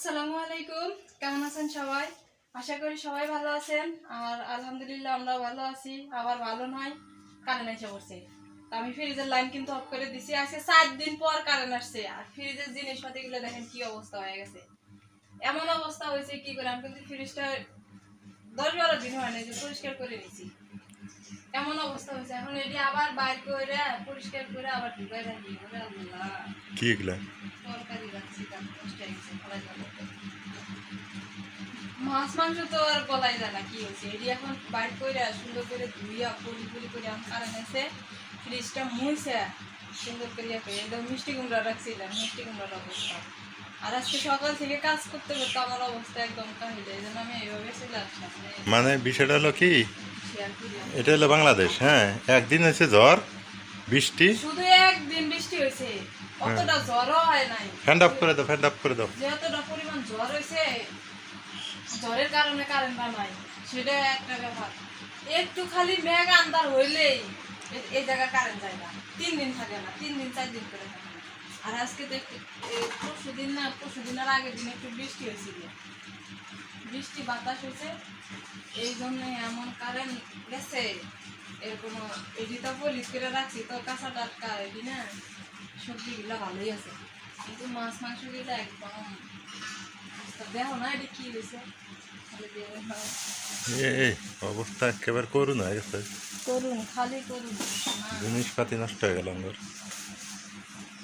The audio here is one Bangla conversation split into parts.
আসসালামু আলাইকুম, কেমন আছেন সবাই? আশা করি সবাই ভালো আছেন। আর আলহামদুলিল্লাহ আমরা ভালো আছি। আবার ভালো নয়, কারেন্ট এসে পড়ছে। তো আমি ফ্রিজের লাইন কিন্তু অফ করে দিছি। আজকে 4 দিন পর কারেন্ট আসছে। আর ফ্রিজের জিনিসপাতিগুলো দেখেন কি অবস্থা হয়ে গেছে। এমন অবস্থা হয়েছে কি করে, আমি কিন্তু ফ্রিজটা 10-12 দিন হয় না যে পরিষ্কার করে নিছি। এমন অবস্থা হয়েছে, এখন এটি আবার বাইর করে পরিষ্কার করে আবার ঢুকাই রাখি। আল্লাহ, কি এগুলা? তরকারি রাখছি, তার নষ্ট হয়ে গেছে, ফলাই যাবে। মাছ মাংস তো আর বলাই যায় না কি হয়েছে। এটি এখন বাইর করে সুন্দর করে ধুইয়া পলি পলি করে আমি কারণ এসে ফ্রিজটা মুইছে সুন্দর করে একদম মিষ্টি কুমড়া রাখছিলাম, মিষ্টি কুমড়ার অবস্থা। আর আজকে সকাল থেকে কাজ করতে করতে আমার অবস্থা একদম কাহিলে, এই জন্য আমি এইভাবে চলে আসলাম। মানে বিষয়টা হলো কি, শেয়ার করি। এটা হলো বাংলাদেশ। হ্যাঁ, একদিন হয়েছে ঝড় বৃষ্টি। শুধু একদিন বৃষ্টি হয়েছে, হ্যাঁ, অতটা জ্বরও হয় নাই। ফ্যান অফ করে দাও, ফ্যান অফ করে দাও। যতটা পরিমাণ জ্বর হয়েছে, জ্বরের কারণে কারেন্ট নাই, সেটা একটা ব্যাপার। একটু খালি মেঘ আন্দার হইলেই এই জায়গায় কারেন্ট যায় না। 3 দিন থাকে না, 3 দিন 4 দিন করে থাকে না। আর আজকে তো পরশুদিনের আগের দিন একটু বৃষ্টি হয়েছিল, বৃষ্টি বাতাস হয়েছে, এই জন্য এমন কারেন্ট গেছে। এর কোনো এডিটা পলিশ করে রাখছি তো কাঁচা টাটকা এডি না, সবজিগুলো ভালোই আছে, কিন্তু মাছ মাংসগুলো একদম দেখো না এটি কি হয়েছে। এই অবস্থা একেবারে করুন হয়ে গেছে, করুন, খালি করুন। জিনিসপাতি নষ্ট হয়ে গেল আমার।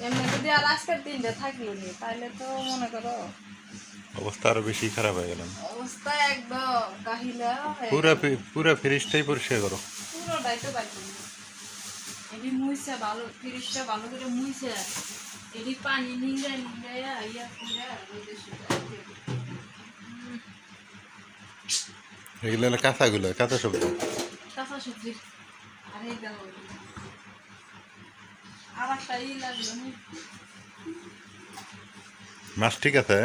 এমনি যদি আর আজকের দিনটা থাকলো নি, তাহলে তো মনে করো অবস্থা আরো বেশি খারাপ হয়ে গেল। অবস্থা একদম কাহিলা হয়ে পুরা গেল। পুরা ফ্রিজটাই পরিষ্কার করো। পুরোটাই তো বাইক এটি মুইছে ভালো, ফ্রিজটা ভালো করে মুইছে, এটি পানি নিংড়ায় নিংড়ায় ইয়া করে রোদে শুকায়। এগুলো হলো কাঁচাগুলো, কাঁচা সবজি। কাঁচা সবজি। আর এই দেখো আর একটা ই লাগলো নি। মাছ ঠিক আছে?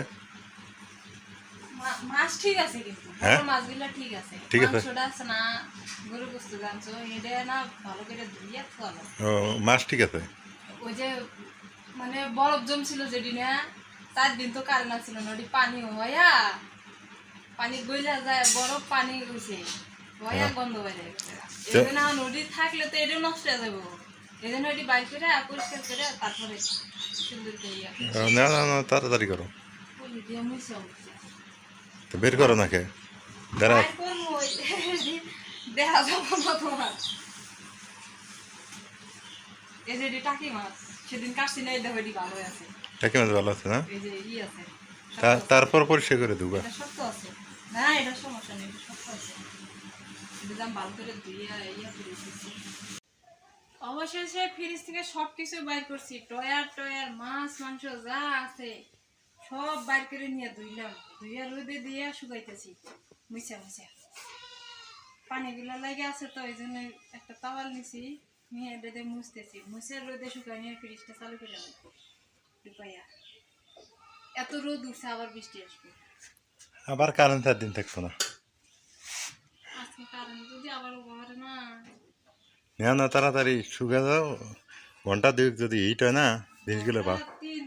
মাছ ঠিক আছে, কিন্তু হ্যাঁ, বড় মাছগুলো ঠিক আছে। ঠিক আছে। মাংসটা আছে না, গরু গোস্ত জানছো, এটা না ভালো করে ধুইয়া খাওয়া লাগে। ও, মাছ ঠিক আছে। ওই যে মানে বরফ জমছিল যেদিন, 4 দিন তো কারেন্ট ছিল না, ওটি পানি হইয়া পানি গইলা যায়, বরফ পানি গেছে হইয়া গন্ধ বেড়ে গেছে। এই জন্য নদী থাকলে তো এটাও নষ্ট হয়ে যাবো। এই জন্য এটি বাইর করে পরিষ্কার করে তারপরে সুন্দর করে ইয়া না না না, তাড়াতাড়ি করো। পলি দিয়ে মুছে অবস্থা তো বের করো না কে? দাঁড়া। বাইর করবো, দেখা যাবো না তোমার। এই যে এটি টাকি মাছ, সেদিন কাটছি না, এই দেখো এটি ভালো আছে। টাকি মাছ ভালো আছে না? এই যে ই আছে, তারপর পরিষ্কার করে দেবো। এটা শক্ত আছে না, এটা সমস্যা নেই, এটা শক্ত আছে। এটা ভালো করে ধুইয়া ইয়া করে দিচ্ছি। অবশেষে ফ্রিজ থেকে সব কিছু বাইর করছি, টয়ার টয়ার মাছ মাংস যা আছে সব বাইর করে নিয়ে ধুইলাম, ধুইয়া রোদে দিয়ে শুকাইতেছি মুছা মুছা। পানিগুলো লাগে আছে তো এই জন্য একটা তাওয়াল নিছি, নিয়ে এটা দিয়ে মুছতেছি, মুছে রোদে শুকাই নিয়ে ফ্রিজটা চালু করে ঢুকাইয়া। এত রোদ উঠছে, আবার বৃষ্টি আসবে। আবার কারেন্ট 4 দিন থাকতো না। আজকে কারণ যদি আবার ঘরে না না না, তাড়াতাড়ি শুকে যাও। ঘন্টা 2 যদি হিট হয় না জিনিসগুলো বা,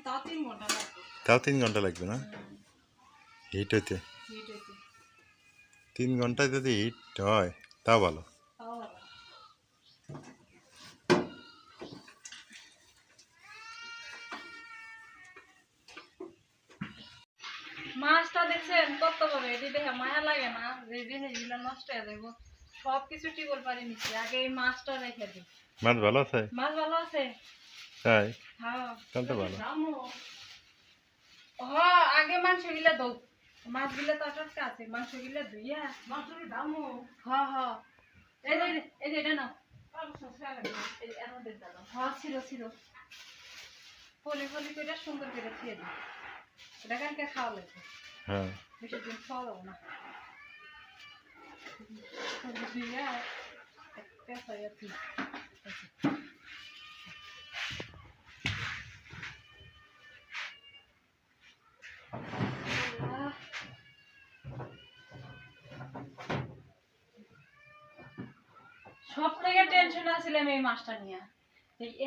তাও 3 ঘন্টা লাগবে। তাও 3 ঘন্টা লাগবে না হিট হইতে। হিট হইতে 3 ঘন্টায় যদি হিট হয় তাও ভালো। তাও ভালো। মাছটা দেখছেন কত বড়, এটি দেখে মায়া লাগে না যে জিনিসগুলো নষ্ট হয়ে যাবো। সবকিছু টিকল পারি নিচ্ছি, আগে এই মাছটা রেখে দিই। মাছ ভালো আছে? মাছ ভালো আছে, তাই? হ্যাঁ তাহলে তো ভালো। হ্যাঁ, আগে মাংস গিলা দাও, মাছ গিলা তো টাটকা আছে, মাংস গিলা ধুইয়া মাংসের দামও। হ্যাঁ হ্যাঁ, এই যে এই যে এটা নাও, হ্যাঁ ছিল ছিল, ফলি ফলি করে সুন্দর করে খেয়ে দিই। এটা কালকে খাওয়া লাগবে, হ্যাঁ, বেশি দিন খাওয়া যাবো না। সব থেকে টেনশন আসছিলাম এই মাছটা নিয়ে,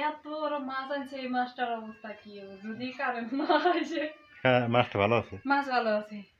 এত বড় মাছ আনছে, এই মাছটার অবস্থা কি হবে যদি কারেন্ট না আসে। মাছটা ভালো আছে। মাছ ভালো আছে।